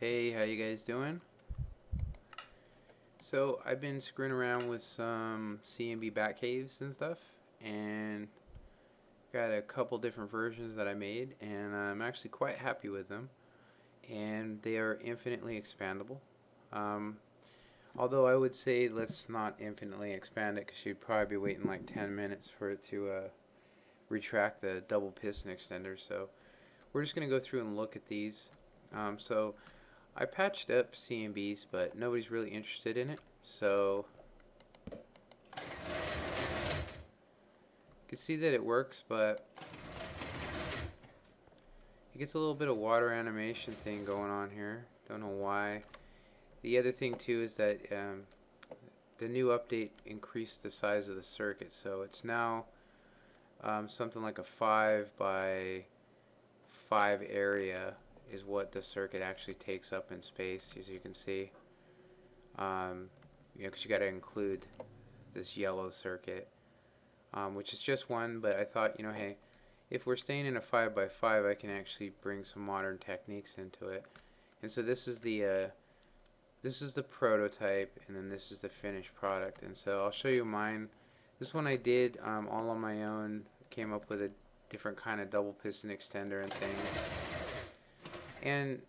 Hey, how you guys doing? So I've been screwing around with some CMB bat caves and stuff, and got a couple different versions that I made, and I'm actually quite happy with them. And they are infinitely expandable. Um, Although I would say let's not infinitely expand it, because you'd probably be waiting like 10 minutes for it to retract the double piston extender. So we're just going to go through and look at these. So I patched up CMBs, but nobody's really interested in it. So you can see that it works, but it gets a little bit of water animation thing going on here. Don't know why. The other thing too is that the new update increased the size of the circuit, so it's now something like a 5 by 5 area is what the circuit actually takes up in space, as you can see. Because you got to include this yellow circuit, which is just one, but I thought, hey, if we're staying in a 5 by 5, I can actually bring some modern techniques into it. And so this is the prototype, and then this is the finished product. And so I'll show you mine. This one I did all on my own. Came up with a different kind of double piston extender and things. And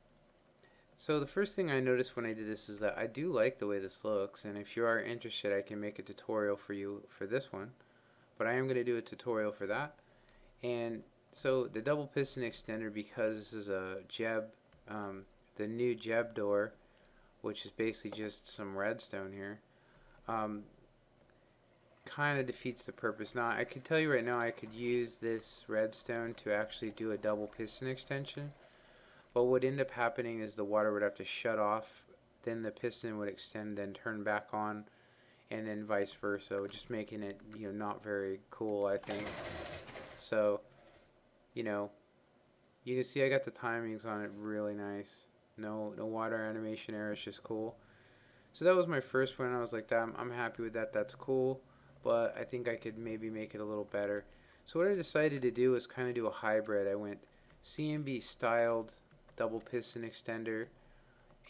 so the first thing I noticed when I did this is that I do like the way this looks, and if you are interested, I can make a tutorial for you for this one. But I am going to do a tutorial for that. And so the double piston extender, because this is a Jeb, the new Jeb door, which is basically just some redstone here, kind of defeats the purpose. Now I could tell you right now I could use this redstone to actually do a double piston extension, but what would end up happening is the water would have to shut off, then the piston would extend, then turn back on, and then vice versa, just making it not very cool, I think. So you can see I got the timings on it really nice. No water animation error, it's just cool. So that was my first one. I was like, I'm happy with that, that's cool, but I think I could maybe make it a little better. So what I decided to do was kind of do a hybrid. I went CMB styled double piston extender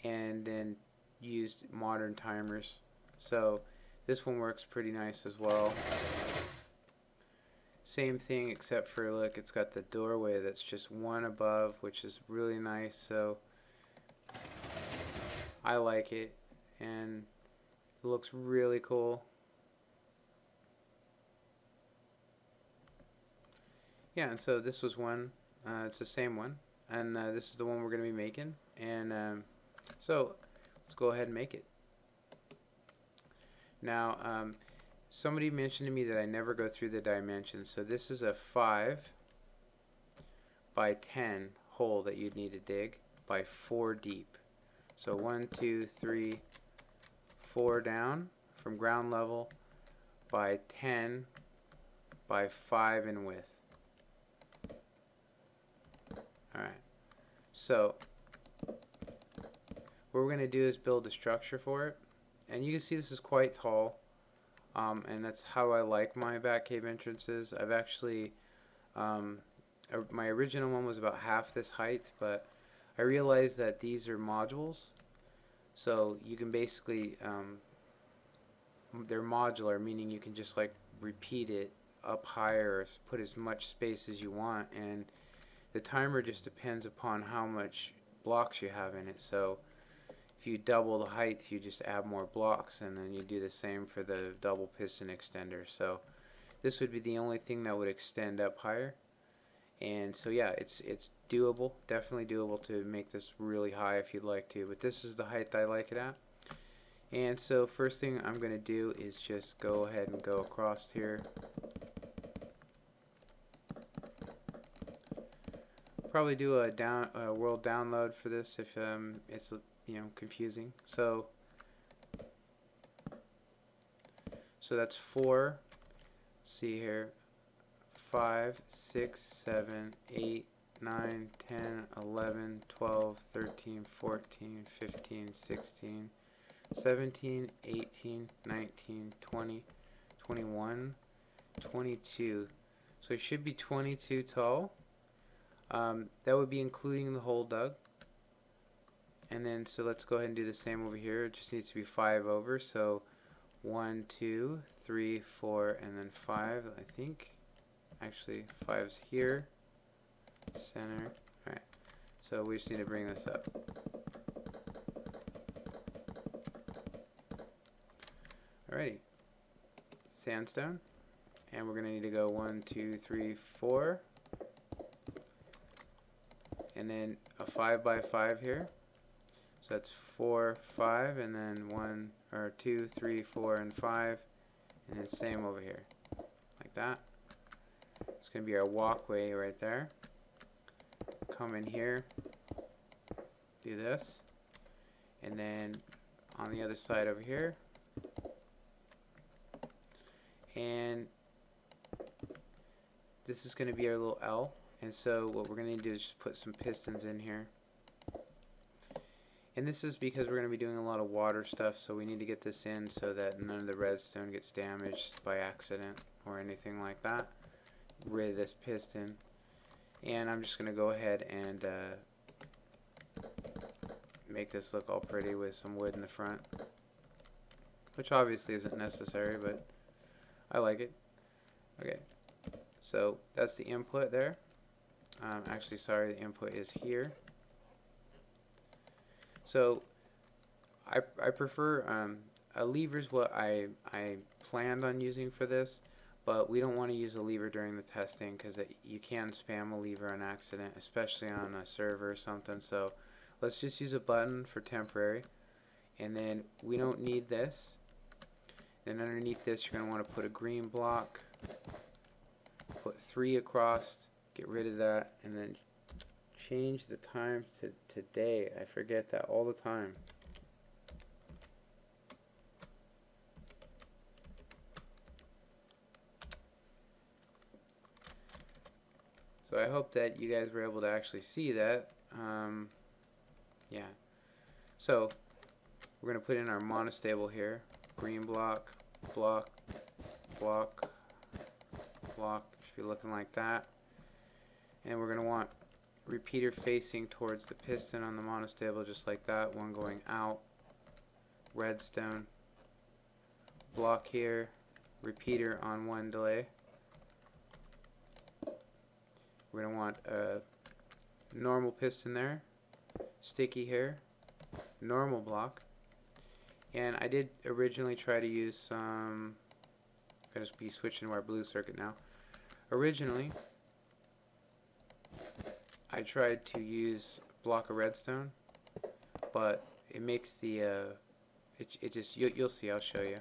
and then used modern timers. So this one works pretty nice as well. Same thing, except for, look, it's got the doorway that's just one above, which is really nice. So I like it, and it looks really cool. Yeah, and so this was one. It's the same one, and this is the one we're going to be making. And so let's go ahead and make it. Now, somebody mentioned to me that I never go through the dimensions. So this is a 5 by 10 hole that you'd need to dig by 4 deep. So 1, 2, 3, 4 down from ground level by 10 by 5 in width. Alright, so what we're going to do is build a structure for it. And you can see this is quite tall, and that's how I like my bat cave entrances. I've actually, my original one was about half this height, but I realized that these are modules, so you can basically, they're modular, meaning you can just like repeat it up higher or put as much space as you want, and the timer just depends upon how much blocks you have in it. So if you double the height, you just add more blocks, and then you do the same for the double piston extender. So this would be the only thing that would extend up higher. And so yeah, it's doable, definitely doable to make this really high if you'd like to, but this is the height I like it at. And so first thing I'm going to do is just go ahead and go across here. Probably do a world download for this if it's confusing. So that's 4. See here, 5, 6, 7, 8, 9, 10, 11, 12, 13, 14, 15, 16, 17, 18, 19, 20, 21, 22. So it should be 22 tall. That would be including the hole dug. And then so let's go ahead and do the same over here. It just needs to be 5 over. So 1, 2, 3, 4, and then 5. I think actually 5's here. Center. Alright. So we just need to bring this up. Alrighty. Sandstone. And we're going to need to go 1, 2, 3, 4. And then a 5 by 5 here. So that's 4, 5, and then 1, or 2, 3, 4, and 5. And then same over here. Like that. It's going to be our walkway right there. Come in here. Do this. And then on the other side over here. And this is going to be our little L. And so what we're going to do is just put some pistons in here. And this is because we're going to be doing a lot of water stuff, so we need to get this in so that none of the redstone gets damaged by accident or anything like that. Rid of this piston. And I'm just going to go ahead and make this look all pretty with some wood in the front. Which obviously isn't necessary, but I like it. Okay, so that's the input there. Actually, sorry, the input is here. So I prefer a lever is what I planned on using for this, but we don't want to use a lever during the testing because you can spam a lever on accident, especially on a server or something. So let's just use a button for temporary, and then we don't need this. Then underneath this, you're going to want to put a green block, put 3 across, get rid of that, and then change the time to today. I forget that all the time. So I hope that you guys were able to actually see that. Yeah. So we're going to put in our monostable here. Green block, block, block, block. Should be looking like that. And we're going to want repeater facing towards the piston on the monostable, just like that. One going out. Redstone. Block here. Repeater on one delay. We're going to want a normal piston there. Sticky here. Normal block. And I did originally try to use some... I'm going to be switching to our blue circuit now. Originally, I tried to use a block of redstone, but it makes the it just you'll see. I'll show you.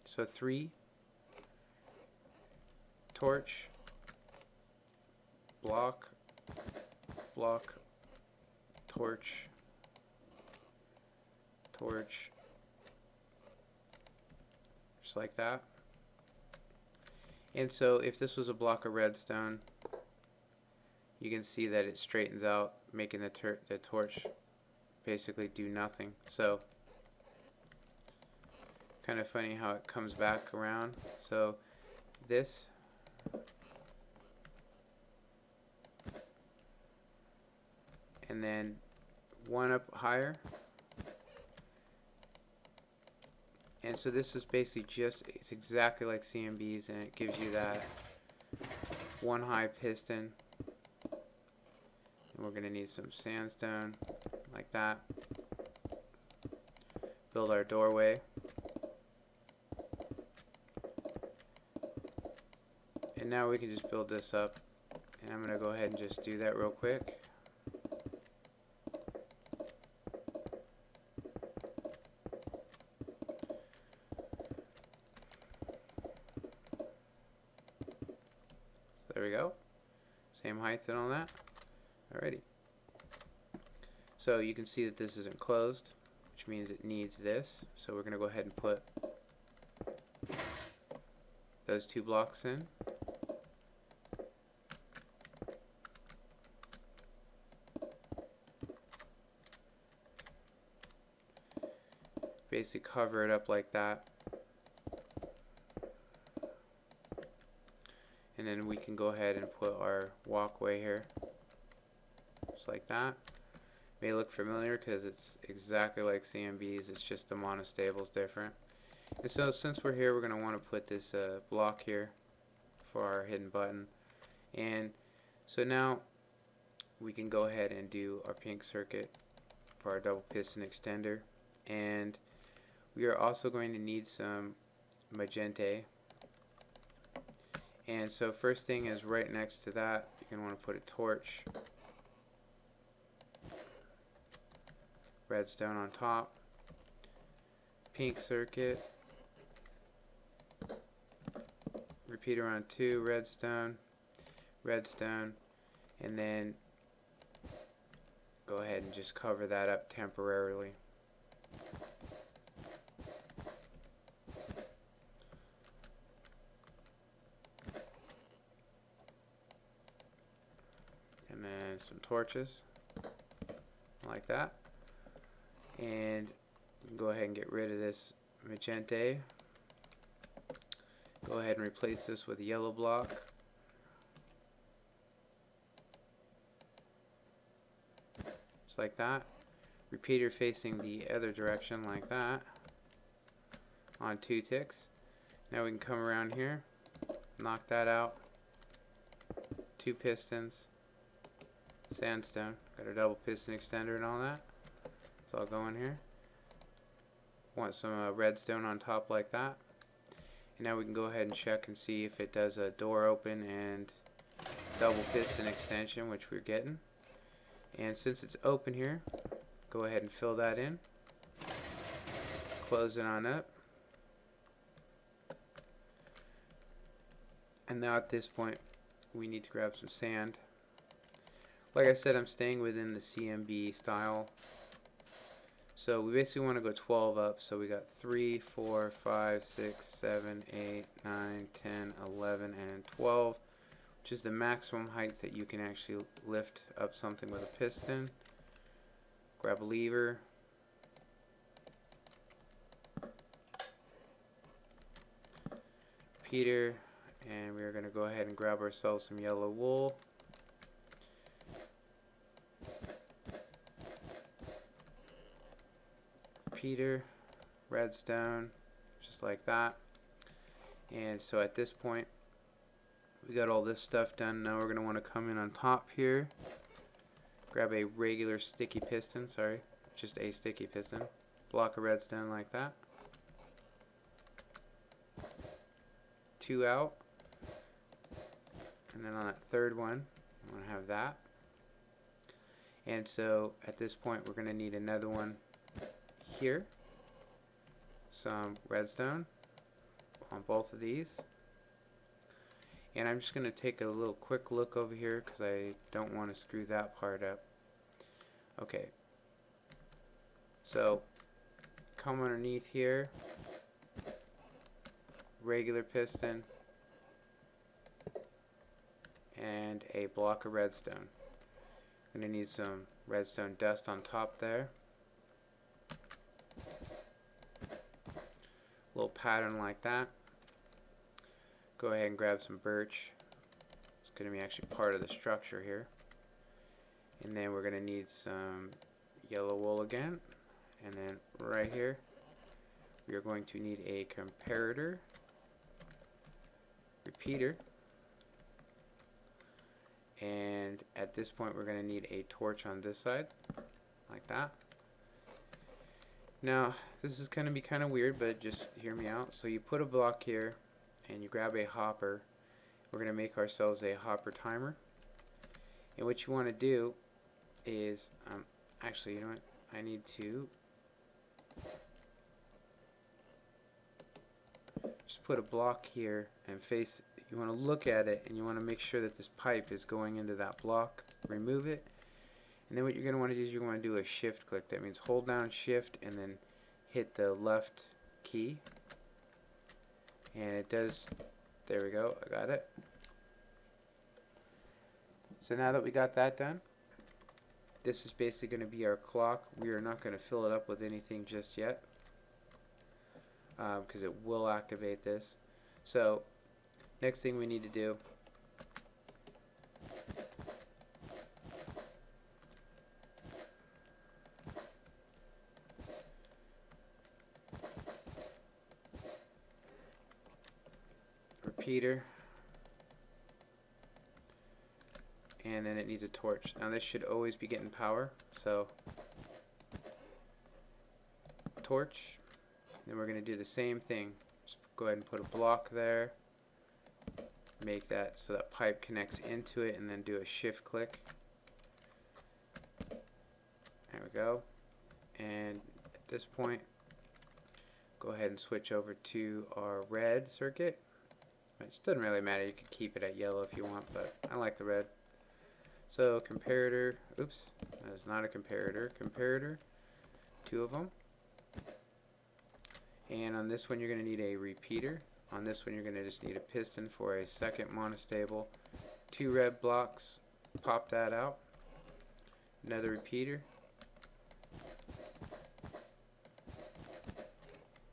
So 3 torch, block, block, torch, torch, just like that. And so if this was a block of redstone, you can see that it straightens out, making the torch basically do nothing. So kind of funny how it comes back around. So this and then one up higher. And so this is basically just, it's exactly like CMB's, and it gives you that one high piston. And we're going to need some sandstone, like that. Build our doorway. And now we can just build this up. And I'm going to go ahead and just do that real quick. There we go. Same height and all that. Alrighty. So you can see that this isn't closed, which means it needs this. So we're going to go ahead and put those 2 blocks in. Basically cover it up like that. And then we can go ahead and put our walkway here, just like that. may look familiar because it's exactly like CMB's, it's just the monostable is different. And so since we're here, we're going to want to put this block here for our hidden button. And so now we can go ahead and do our pink circuit for our double piston extender. And we are also going to need some magenta. And so first thing is right next to that, you're going to want to put a torch. Redstone on top. Pink circuit. Repeater on 2, redstone, redstone, and then go ahead and just cover that up temporarily. And then some torches, like that. And you can go ahead and get rid of this magenta. Go ahead and replace this with a yellow block. Just like that. Repeater facing the other direction like that. On 2 ticks. Now we can come around here. Knock that out. 2 pistons. Sandstone. Got a double piston extender and all that. So I'll go in here. Want some redstone on top like that. And now we can go ahead and check and see if it does a door open and double piston extension, which we're getting. And since it's open here, go ahead and fill that in. Close it on up. And now at this point, we need to grab some sand. Like I said, I'm staying within the CMB style. So we basically want to go 12 up. So we got 3, 4, 5, 6, 7, 8, 9, 10, 11, and 12, which is the maximum height that you can actually lift up something with a piston. Grab a lever. Repeater. And we are going to go ahead and grab ourselves some yellow wool. Repeater, redstone, just like that. And so at this point, we got all this stuff done. Now we're going to want to come in on top here, grab a regular sticky piston, just a sticky piston, block of redstone like that, 2 out, and then on that third one, I'm going to have that. And so at this point, we're going to need another one here, some redstone on both of these, and I'm just going to take a little quick look over here because I don't want to screw that part up. Okay, so come underneath here, regular piston and a block of redstone. I'm going to need some redstone dust on top there. Little pattern like that. Go ahead and grab some birch. It's going to be actually part of the structure here. And then we're going to need some yellow wool again. And then right here, we are going to need a comparator, repeater, and at this point we're going to need a torch on this side, like that. Now, this is going to be kind of weird, but just hear me out. So you put a block here, and you grab a hopper. We're going to make ourselves a hopper timer. And what you want to do is, actually, you know what? I need to just put a block here and face. You want to look at it, and you want to make sure that this pipe is going into that block. Remove it. And then what you're going to want to do is you're going to do a shift click. That means hold down shift and then hit the left key. And it does, there we go, I got it. So now that we got that done, this is basically going to be our clock. We are not going to fill it up with anything just yet, because it will activate this. So next thing we need to do repeater, and then it needs a torch. Now this should always be getting power, so torch. Then we're going to do the same thing. Just go ahead and put a block there, make that so that pipe connects into it, and then do a shift click. There we go. And at this point, go ahead and switch over to our red circuit. Which doesn't really matter, you can keep it at yellow if you want, but I like the red. So comparator, oops, that is not a comparator. Comparator, 2 of them. And on this one you're going to need a repeater. On this one you're going to just need a piston for a second monostable. 2 red blocks, pop that out. Another repeater.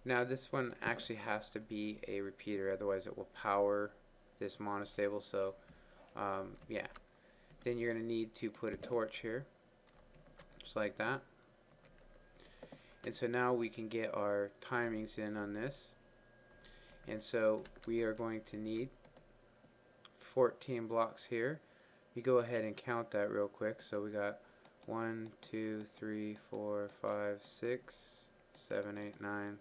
Now this one actually has to be a repeater, otherwise it will power this monostable, so yeah. Then you're going to need to put a torch here, just like that. And so now we can get our timings in on this. And so we are going to need 14 blocks here. You go ahead and count that real quick. So we got 1, 2, 3, 4, 5, 6, 7, 8, 9,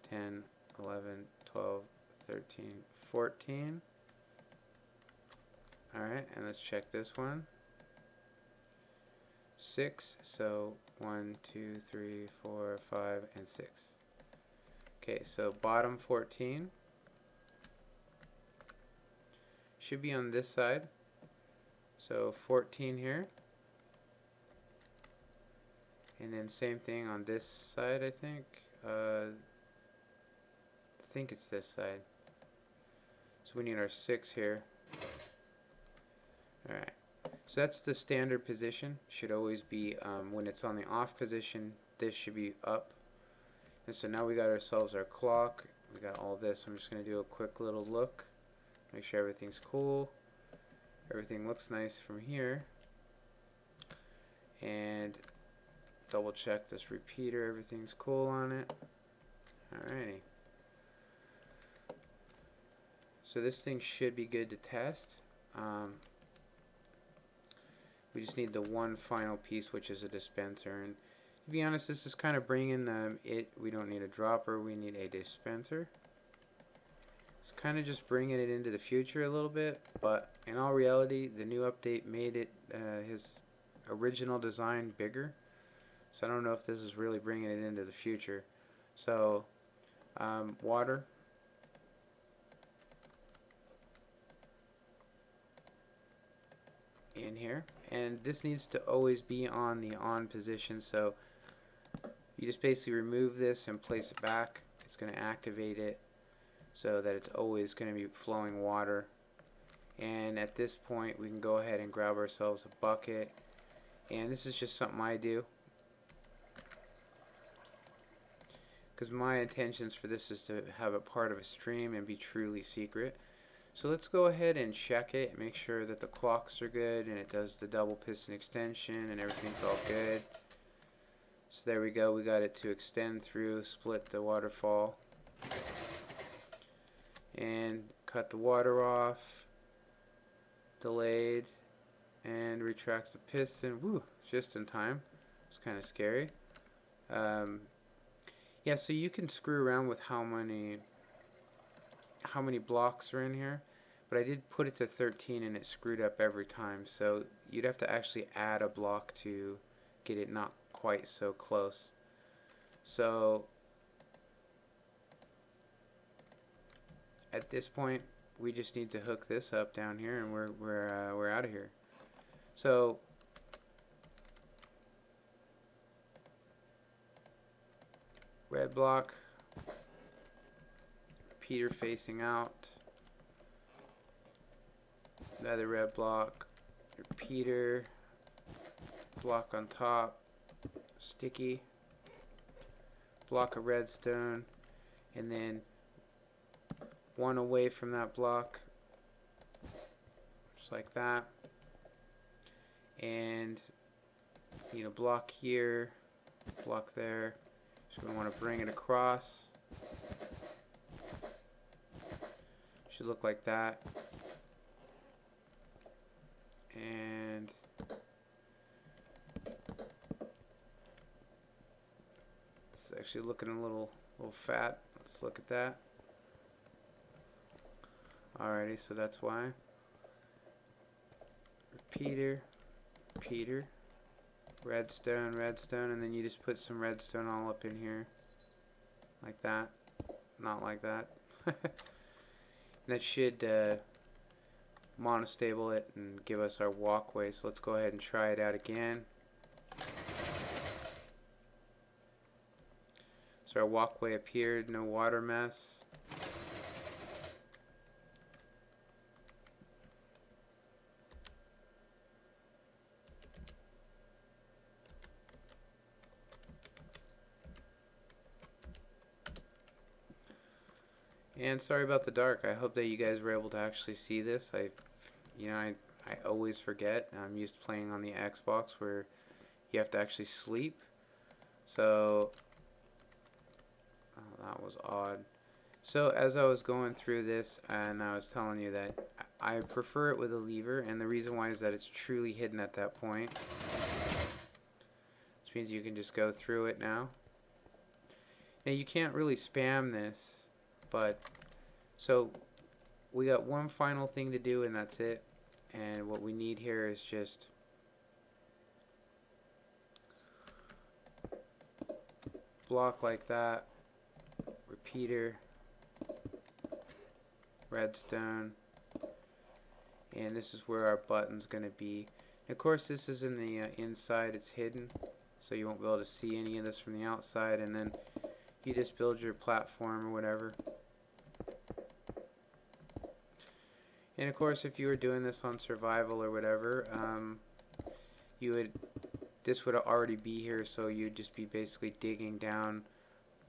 10, 11, 12, 13, 14. Alright, and let's check this one. 6, so 1, 2, 3, 4, 5, and 6. Okay, so bottom 14 should be on this side. So 14 here. And then same thing on this side, I think. I think it's this side. So we need our 6 here. Alright, so that's the standard position. Should always be, when it's on the off position, this should be up. And so now we got ourselves our clock. We got all this. I'm just going to do a quick little look. Make sure everything's cool. Everything looks nice from here. And double check this repeater. Everything's cool on it. Alrighty. So this thing should be good to test. We just need the one final piece, which is a dispenser. And to be honest, this is kind of bringing we don't need a dropper, we need a dispenser. It's kind of just bringing it into the future a little bit, but in all reality, the new update made it his original design bigger. So I don't know if this is really bringing it into the future. So water. In here, and this needs to always be on the on position, so you just basically remove this and place it back. It's going to activate it so that it's always going to be flowing water. And at this point we can go ahead and grab ourselves a bucket, and this is just something I do because my intentions for this is to have it part of a stream and be truly secret. So let's go ahead and check it, make sure that the clocks are good and it does the double piston extension and everything's all good. So there we go, we got it to extend through, split the waterfall, and cut the water off, delayed, and retracts the piston. Woo, just in time. It's kind of scary. Yeah, so you can screw around with how many blocks are in here, but I did put it to 13 and it screwed up every time, so you'd have to actually add a block to get it not quite so close. So at this point we just need to hook this up down here and we're out of here. So red block, repeater facing out, another red block, repeater, block on top, sticky, block of redstone, and then one away from that block, just like that, and you know, block here, block there. So we want to bring it across, Should look like that. And it's actually looking a little fat. Let's look at that. Alrighty, so that's why. Repeater, repeater, redstone, redstone, and then you just put some redstone all up in here. Like that. Not like that. That should monostable it and give us our walkway. So let's go ahead and try it out again. So our walkway appeared, no water mess. And sorry about the dark. I hope that you guys were able to actually see this. I always forget. I'm used to playing on the Xbox where you have to actually sleep. So, oh, that was odd. So as I was going through this and I was telling you that I prefer it with a lever, and the reason why is that it's truly hidden at that point. Which means you can just go through it now. Now you can't really spam this. But, so, we got one final thing to do and that's it. And what we need here is just block like that, repeater, redstone, and this is where our button's going to be. And of course this is in the inside, it's hidden, so you won't be able to see any of this from the outside, and then you just build your platform or whatever. And of course, if you were doing this on survival or whatever, this would already be here, so you'd just be basically digging down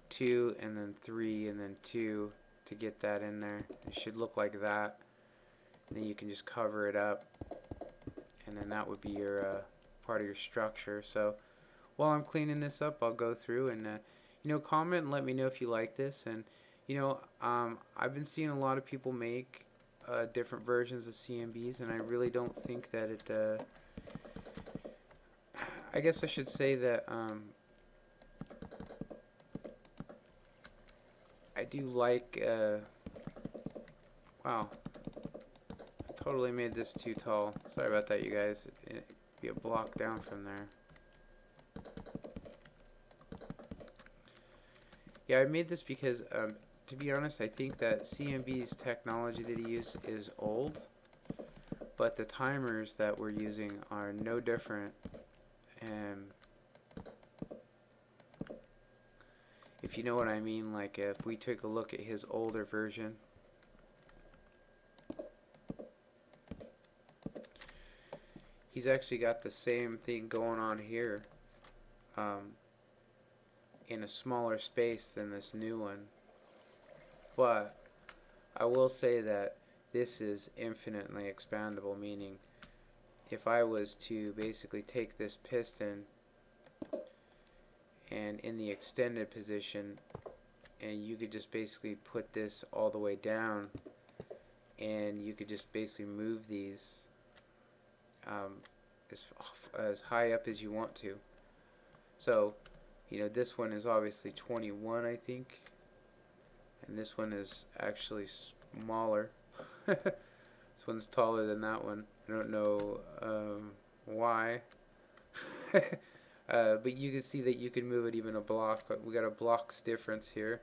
2 and then 3 and then 2 to get that in there. It should look like that. And then you can just cover it up, and then that would be your part of your structure. So while I'm cleaning this up, I'll go through and comment and let me know if you like this. And I've been seeing a lot of people make different versions of CMBs, and I really don't think that it I guess I should say that I do like wow, I totally made this too tall. Sorry about that, you guys. It'd be a block down from there. Yeah, I made this because to be honest, I think that CMB's technology that he used is old, but the timers that we're using are no different. And if you know what I mean, like if we took a look at his older version, he's actually got the same thing going on here in a smaller space than this new one. But I will say that this is infinitely expandable, meaning if I was to basically take this piston and in the extended position, and you could just basically put this all the way down, and you could just basically move these as high up as you want to. So, this one is obviously 21, I think. And this one is actually smaller. This one's taller than that one. I don't know why. But you can see that you can move it even a block. We got a block's difference here.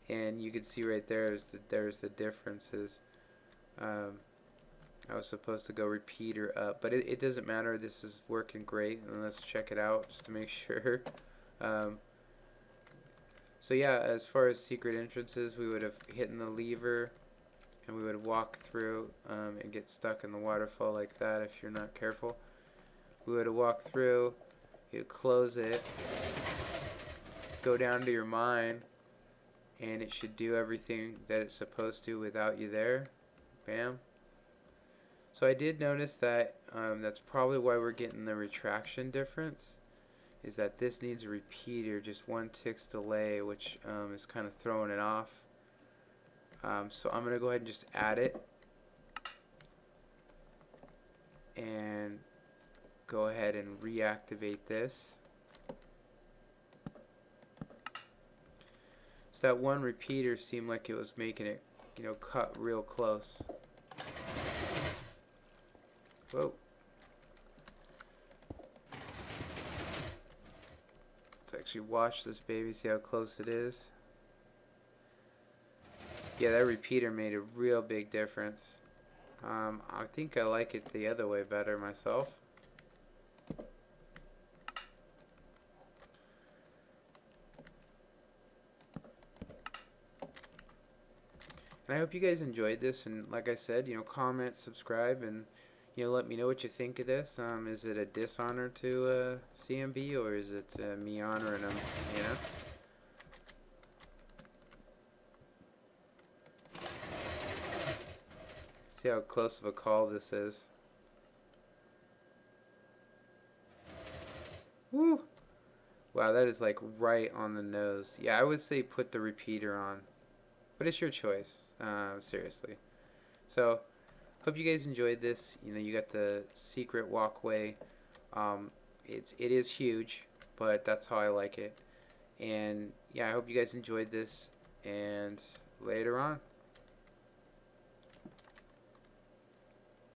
And you can see right there's the differences. I was supposed to go repeater up, but it doesn't matter. This is working great. And let's check it out just to make sure. So yeah, as far as secret entrances, we would have hit the lever and we would walk through and get stuck in the waterfall like that if you're not careful. We would have walked through, you'd close it, go down to your mine, and it should do everything that it's supposed to without you there. Bam. So I did notice that that's probably why we're getting the retraction difference, is that this needs a repeater, just 1 tick's delay, which is kind of throwing it off. So I'm going to go ahead and just add it. And go ahead and reactivate this. So that one repeater seemed like it was making it, you know, cut real close. Whoa. Let's actually watch this baby, see how close it is. Yeah, that repeater made a real big difference. I think I like it the other way better myself. And I hope you guys enjoyed this, and like I said, you know, comment, subscribe, and you know, let me know what you think of this. Is it a dishonor to CMB, or is it me honoring them? You know. See how close of a call this is. Woo! Wow, that is like right on the nose. Yeah, I would say put the repeater on, but it's your choice. Seriously. So, hope you guys enjoyed this. You know, you got the secret walkway. It is huge, but that's how I like it. And yeah, I hope you guys enjoyed this. And later on.